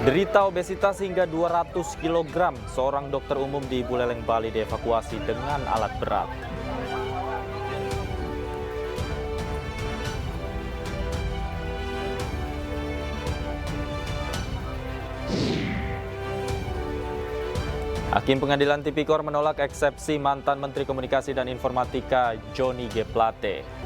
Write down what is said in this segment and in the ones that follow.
Derita obesitas hingga 200 kg, seorang dokter umum di Buleleng, Bali dievakuasi dengan alat berat. Hakim Pengadilan Tipikor menolak eksepsi mantan Menteri Komunikasi dan Informatika Johnny G. Plate.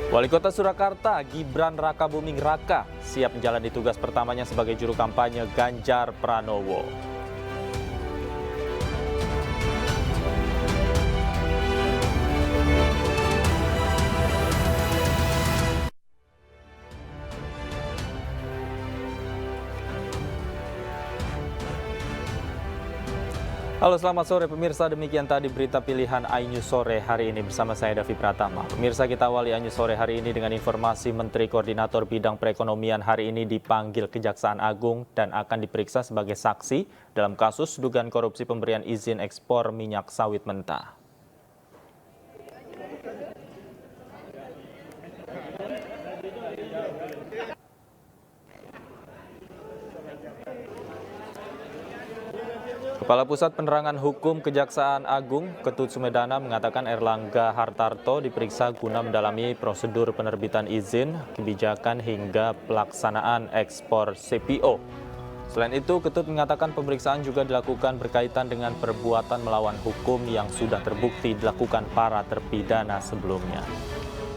Wali Kota Surakarta, Gibran Rakabuming Raka, siap menjalani tugas pertamanya sebagai juru kampanye Ganjar Pranowo. Halo, selamat sore pemirsa, demikian tadi berita pilihan iNews sore hari ini bersama saya Davi Pratama. Pemirsa, kita awali iNews sore hari ini dengan informasi Menteri Koordinator Bidang Perekonomian hari ini dipanggil Kejaksaan Agung dan akan diperiksa sebagai saksi dalam kasus dugaan korupsi pemberian izin ekspor minyak sawit mentah. Kepala Pusat Penerangan Hukum Kejaksaan Agung, Ketut Sumedana mengatakan Erlangga Hartarto diperiksa guna mendalami prosedur penerbitan izin, kebijakan hingga pelaksanaan ekspor CPO. Selain itu, Ketut mengatakan pemeriksaan juga dilakukan berkaitan dengan perbuatan melawan hukum yang sudah terbukti dilakukan para terpidana sebelumnya.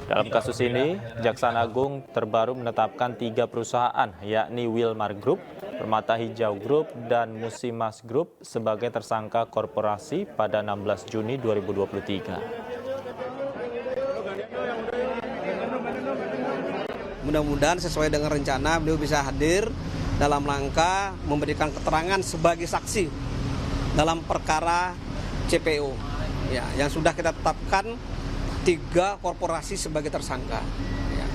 Dalam kasus ini, Kejaksaan Agung terbaru menetapkan 3 perusahaan, yakni Wilmar Group, Permata Hijau Group, dan Musimas Group sebagai tersangka korporasi pada 16 Juni 2023. Mudah-mudahan sesuai dengan rencana beliau bisa hadir dalam rangka memberikan keterangan sebagai saksi dalam perkara CPO, ya, yang sudah kita tetapkan 3 korporasi sebagai tersangka. Ya.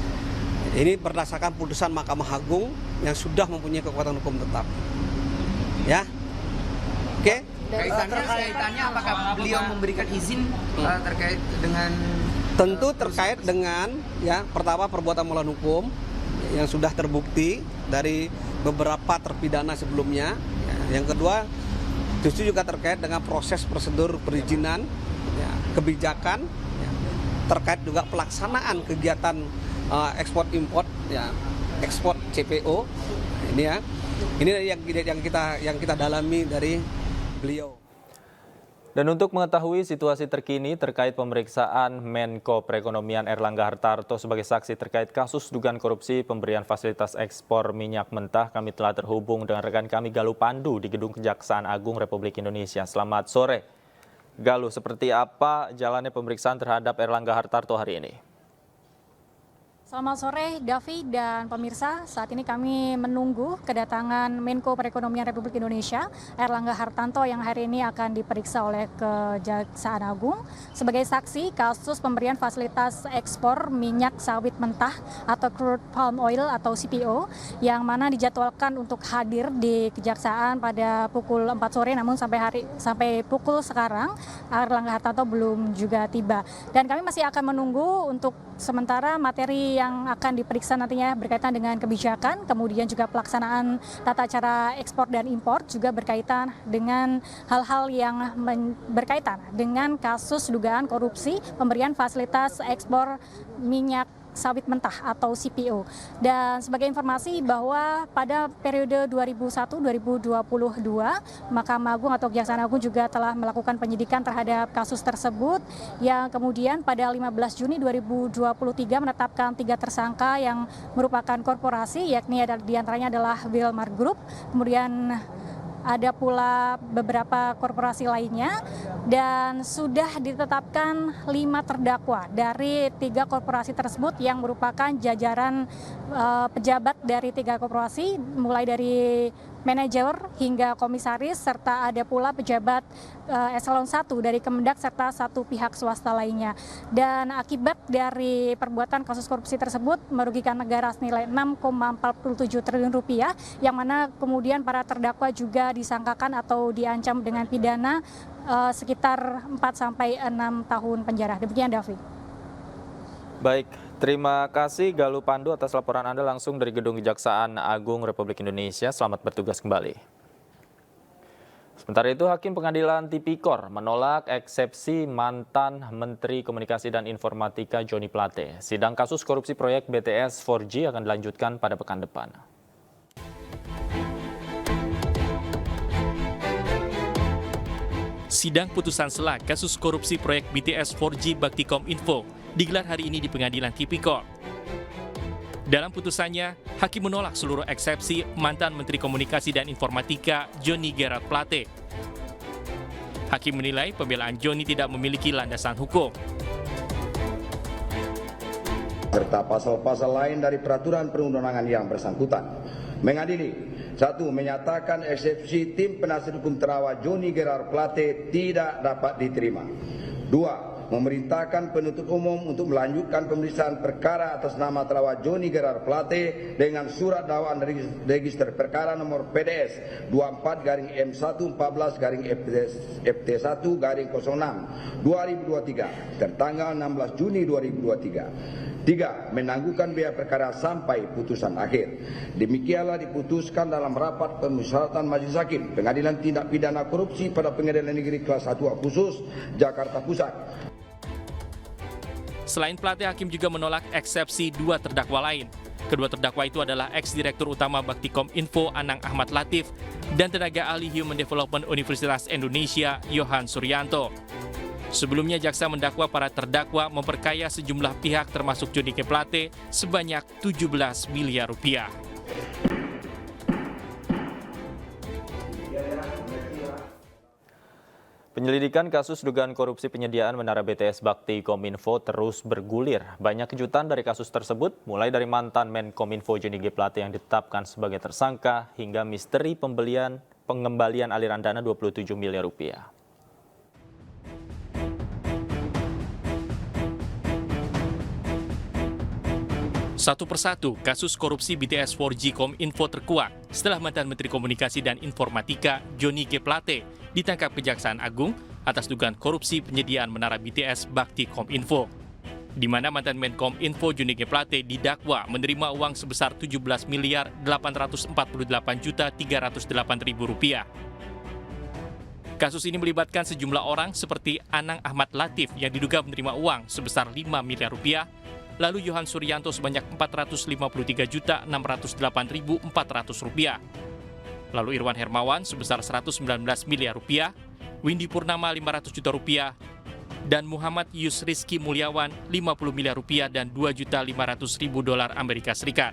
Ini berdasarkan putusan Mahkamah Agung yang sudah mempunyai kekuatan hukum tetap. Ya, oke. Kaitannya apakah beliau memberikan izin terkait dengan? Tentu terkait dengan ya pertama perbuatan melawan hukum yang sudah terbukti dari beberapa terpidana sebelumnya. Ya. Yang kedua justru juga terkait dengan proses prosedur perizinan, ya, kebijakan. Terkait juga pelaksanaan kegiatan ekspor import, ya, ekspor CPO ini, ya, ini yang kita dalami dari beliau. Dan untuk mengetahui situasi terkini terkait pemeriksaan Menko Perekonomian Erlangga Hartarto sebagai saksi terkait kasus dugaan korupsi pemberian fasilitas ekspor minyak mentah, kami telah terhubung dengan rekan kami Galuh Pandu di Gedung Kejaksaan Agung Republik Indonesia. Selamat sore. Galuh, seperti apa jalannya pemeriksaan terhadap Erlangga Hartarto hari ini? Selamat sore, Davi dan pemirsa. Saat ini kami menunggu kedatangan Menko Perekonomian Republik Indonesia, Erlangga Hartarto, yang hari ini akan diperiksa oleh Kejaksaan Agung sebagai saksi kasus pemberian fasilitas ekspor minyak sawit mentah atau crude palm oil atau CPO, yang mana dijadwalkan untuk hadir di Kejaksaan pada pukul 4 sore, namun sampai pukul sekarang Erlangga Hartarto belum juga tiba. Dan kami masih akan menunggu untuk sementara materi yang akan diperiksa nantinya berkaitan dengan kebijakan, kemudian juga pelaksanaan tata cara ekspor dan impor, juga berkaitan dengan hal-hal yang berkaitan dengan kasus dugaan korupsi pemberian fasilitas ekspor minyak sawit mentah atau CPO. Dan sebagai informasi bahwa pada periode 2001-2022 Mahkamah Agung atau Kejaksaan Agung juga telah melakukan penyidikan terhadap kasus tersebut, yang kemudian pada 15 Juni 2023 menetapkan 3 tersangka yang merupakan korporasi, yakni diantaranya adalah Wilmar Group, kemudian ada pula beberapa korporasi lainnya, dan sudah ditetapkan 5 terdakwa dari 3 korporasi tersebut yang merupakan jajaran pejabat dari 3 korporasi, mulai dari manajer hingga komisaris, serta ada pula pejabat eselon 1 dari Kemendak serta satu pihak swasta lainnya. Dan akibat dari perbuatan kasus korupsi tersebut merugikan negara senilai 6,47 triliun rupiah, yang mana kemudian para terdakwa juga disangkakan atau diancam dengan pidana sekitar 4 sampai 6 tahun penjara. Demikian, Davi. Baik, terima kasih Galuh Pandu atas laporan Anda langsung dari Gedung Kejaksaan Agung Republik Indonesia. Selamat bertugas kembali. Sementara itu, Hakim Pengadilan Tipikor menolak eksepsi mantan Menteri Komunikasi dan Informatika Joni Plate. Sidang kasus korupsi proyek BTS 4G akan dilanjutkan pada pekan depan. Sidang putusan sela kasus korupsi proyek BTS 4G Baktikominfo digelar hari ini di Pengadilan Tipikor. Dalam putusannya, Hakim menolak seluruh eksepsi mantan Menteri Komunikasi dan Informatika Joni Gerard Plate. Hakim menilai pembelaan Joni tidak memiliki landasan hukum. Serta pasal-pasal lain dari peraturan perundang-undangan yang bersangkutan. Mengadili, 1. Menyatakan eksepsi tim penasihat hukum terdakwa Joni Gerard Plate tidak dapat diterima. 2. Memerintahkan penuntut umum untuk melanjutkan pemeriksaan perkara atas nama terdakwa Joni Gerard Plate dengan surat dakwaan register perkara nomor PDS 24-M114-FT1-06 2023 tertanggal 16 Juni 2023. 3. Menangguhkan biaya perkara sampai putusan akhir. Demikianlah diputuskan dalam rapat permusyawaratan Majelis Hakim Pengadilan Tindak Pidana Korupsi pada Pengadilan Negeri Kelas 1A Khusus Jakarta Pusat. Selain Plate, Hakim juga menolak eksepsi 2 terdakwa lain. Kedua terdakwa itu adalah ex-direktur utama Baktikominfo Anang Ahmad Latif dan tenaga ahli Human Development Universitas Indonesia Yohan Suryanto. Sebelumnya, jaksa mendakwa para terdakwa memperkaya sejumlah pihak termasuk Joni G. Plate sebanyak 17 miliar rupiah. Penyelidikan kasus dugaan korupsi penyediaan menara BTS Baktikominfo terus bergulir. Banyak kejutan dari kasus tersebut, mulai dari mantan Menkominfo Joni G. Plate yang ditetapkan sebagai tersangka hingga misteri pengembalian aliran dana 27 miliar rupiah. Satu persatu, kasus korupsi BTS 4G Kominfo terkuak setelah mantan Menteri Komunikasi dan Informatika Joni G. Plate ditangkap Kejaksaan Agung atas dugaan korupsi penyediaan menara BTS Baktikominfo, di mana mantan Menkominfo Joni G. Plate didakwa menerima uang sebesar 17 miliar 848 juta 308 ribu rupiah. Kasus ini melibatkan sejumlah orang seperti Anang Ahmad Latif yang diduga menerima uang sebesar 5 miliar rupiah, lalu Yohan Suryanto sebanyak 453.608.400 rupiah, lalu Irwan Hermawan sebesar 119 miliar rupiah, Windy Purnama 500 juta rupiah, dan Muhammad Yus Rizky Mulyawan 50 miliar rupiah dan $2.500.000 Amerika Serikat.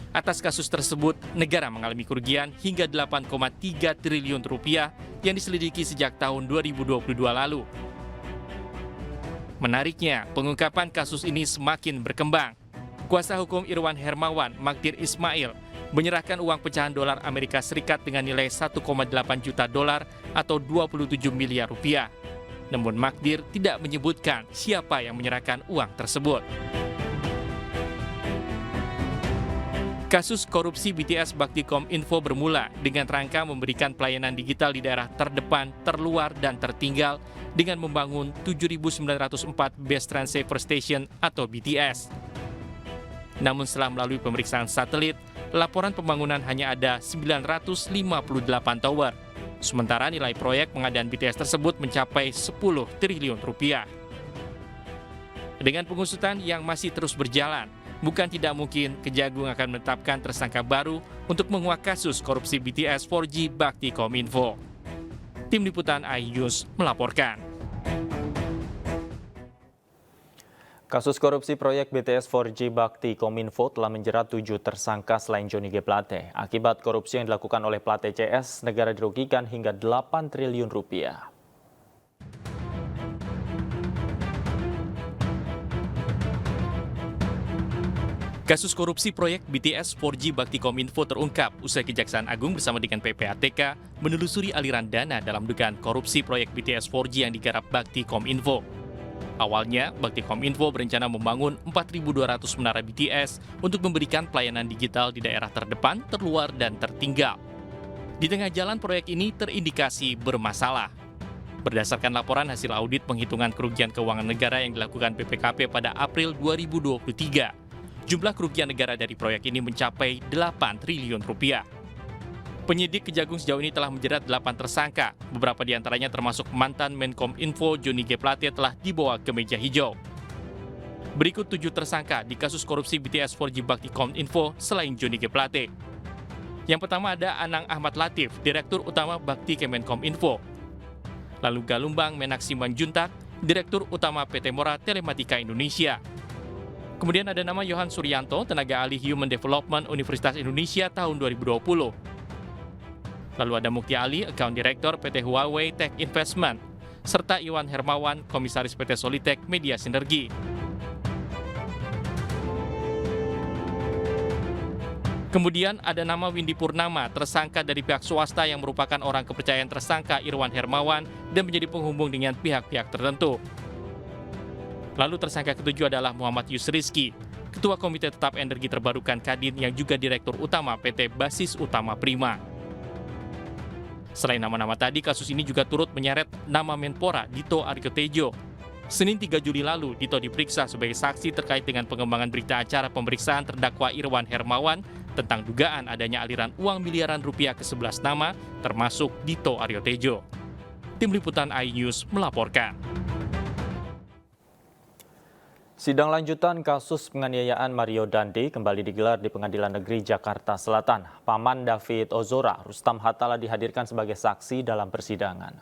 Atas kasus tersebut, negara mengalami kerugian hingga 8,3 triliun rupiah yang diselidiki sejak tahun 2022 lalu. Menariknya, pengungkapan kasus ini semakin berkembang. Kuasa hukum Irwan Hermawan, Magdir Ismail, menyerahkan uang pecahan dolar Amerika Serikat dengan nilai 1,8 juta dolar atau 27 miliar rupiah. Namun Magdir tidak menyebutkan siapa yang menyerahkan uang tersebut. Kasus korupsi BTS Baktikominfo bermula dengan rangka memberikan pelayanan digital di daerah terdepan, terluar, dan tertinggal dengan membangun 7.904 Best Transceiver Station atau BTS. Namun setelah melalui pemeriksaan satelit, laporan pembangunan hanya ada 958 tower. Sementara nilai proyek pengadaan BTS tersebut mencapai 10 triliun rupiah. Dengan pengusutan yang masih terus berjalan, bukan tidak mungkin Kejagung akan menetapkan tersangka baru untuk menguak kasus korupsi BTS 4G Baktikominfo. Tim Liputan iNews melaporkan. Kasus korupsi proyek BTS 4G Baktikominfo telah menjerat 7 tersangka selain Joni G. Plate. Akibat korupsi yang dilakukan oleh Plate CS, negara dirugikan hingga 8 triliun rupiah. Kasus korupsi proyek BTS 4G Baktikominfo terungkap usai Kejaksaan Agung bersama dengan PPATK menelusuri aliran dana dalam dugaan korupsi proyek BTS 4G yang digarap Baktikominfo. Awalnya, Baktikominfo berencana membangun 4.200 menara BTS untuk memberikan pelayanan digital di daerah terdepan, terluar, dan tertinggal. Di tengah jalan proyek ini terindikasi bermasalah. Berdasarkan laporan hasil audit penghitungan kerugian keuangan negara yang dilakukan BPKP pada April 2023, jumlah kerugian negara dari proyek ini mencapai 8 triliun rupiah. Penyidik Kejagung sejauh ini telah menjerat 8 tersangka. Beberapa di antaranya termasuk mantan Menkominfo Johnny G. Plate telah dibawa ke meja hijau. Berikut 7 tersangka di kasus korupsi BTS 4G Baktikominfo selain Johnny G. Plate. Yang pertama ada Anang Ahmad Latif, Direktur Utama Bakti Kemenkominfo. Lalu Galumbang Menak Simanjuntak, Direktur Utama PT Mora Telematika Indonesia. Kemudian ada nama Yohan Suryanto, tenaga ahli Human Development Universitas Indonesia tahun 2020. Lalu ada Mukti Ali, Account Director PT Huawei Tech Investment, serta Iwan Hermawan, Komisaris PT Solitek Media Sinergi. Kemudian ada nama Windy Purnama, tersangka dari pihak swasta yang merupakan orang kepercayaan tersangka Irwan Hermawan dan menjadi penghubung dengan pihak-pihak tertentu. Lalu tersangka ketujuh adalah Muhammad Yusrizki, Ketua Komite Tetap Energi Terbarukan Kadin yang juga Direktur Utama PT Basis Utama Prima. Selain nama-nama tadi, kasus ini juga turut menyeret nama Menpora Dito Aryo Tejo. Senin 3 Juli lalu, Dito diperiksa sebagai saksi terkait dengan pengembangan berita acara pemeriksaan terdakwa Irwan Hermawan tentang dugaan adanya aliran uang miliaran rupiah ke 11 nama, termasuk Dito Aryo Tejo. Tim Liputan iNews melaporkan. Sidang lanjutan kasus penganiayaan Mario Dandi kembali digelar di Pengadilan Negeri Jakarta Selatan. Paman David Ozora, Rustam Hatala dihadirkan sebagai saksi dalam persidangan.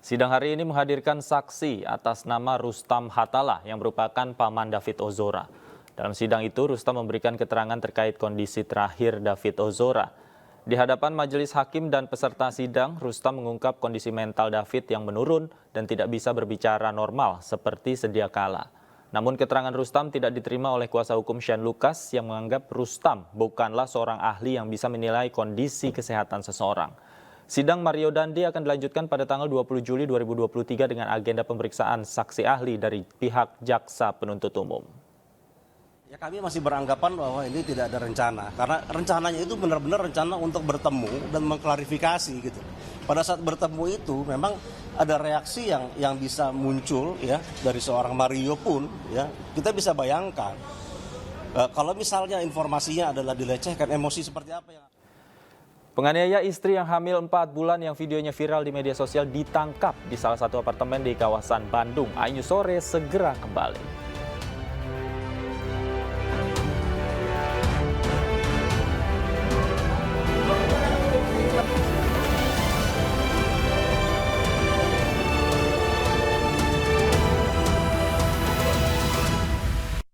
Sidang hari ini menghadirkan saksi atas nama Rustam Hatala yang merupakan paman David Ozora. Dalam sidang itu, Rustam memberikan keterangan terkait kondisi terakhir David Ozora. Di hadapan majelis hakim dan peserta sidang, Rustam mengungkap kondisi mental David yang menurun dan tidak bisa berbicara normal seperti sedia kala. Namun keterangan Rustam tidak diterima oleh kuasa hukum Shane Lucas yang menganggap Rustam bukanlah seorang ahli yang bisa menilai kondisi kesehatan seseorang. Sidang Mario Dandi akan dilanjutkan pada tanggal 20 Juli 2023 dengan agenda pemeriksaan saksi ahli dari pihak jaksa penuntut umum. Ya, kami masih beranggapan bahwa ini tidak ada rencana, karena rencananya itu benar-benar rencana untuk bertemu dan mengklarifikasi gitu. Pada saat bertemu itu memang ada reaksi yang bisa muncul ya dari seorang Mario pun ya kita bisa bayangkan kalau misalnya informasinya adalah dilecehkan, emosi seperti apa yang. Penganiaya istri yang hamil 4 bulan yang videonya viral di media sosial ditangkap di salah satu apartemen di kawasan Bandung. iNews Sore segera kembali.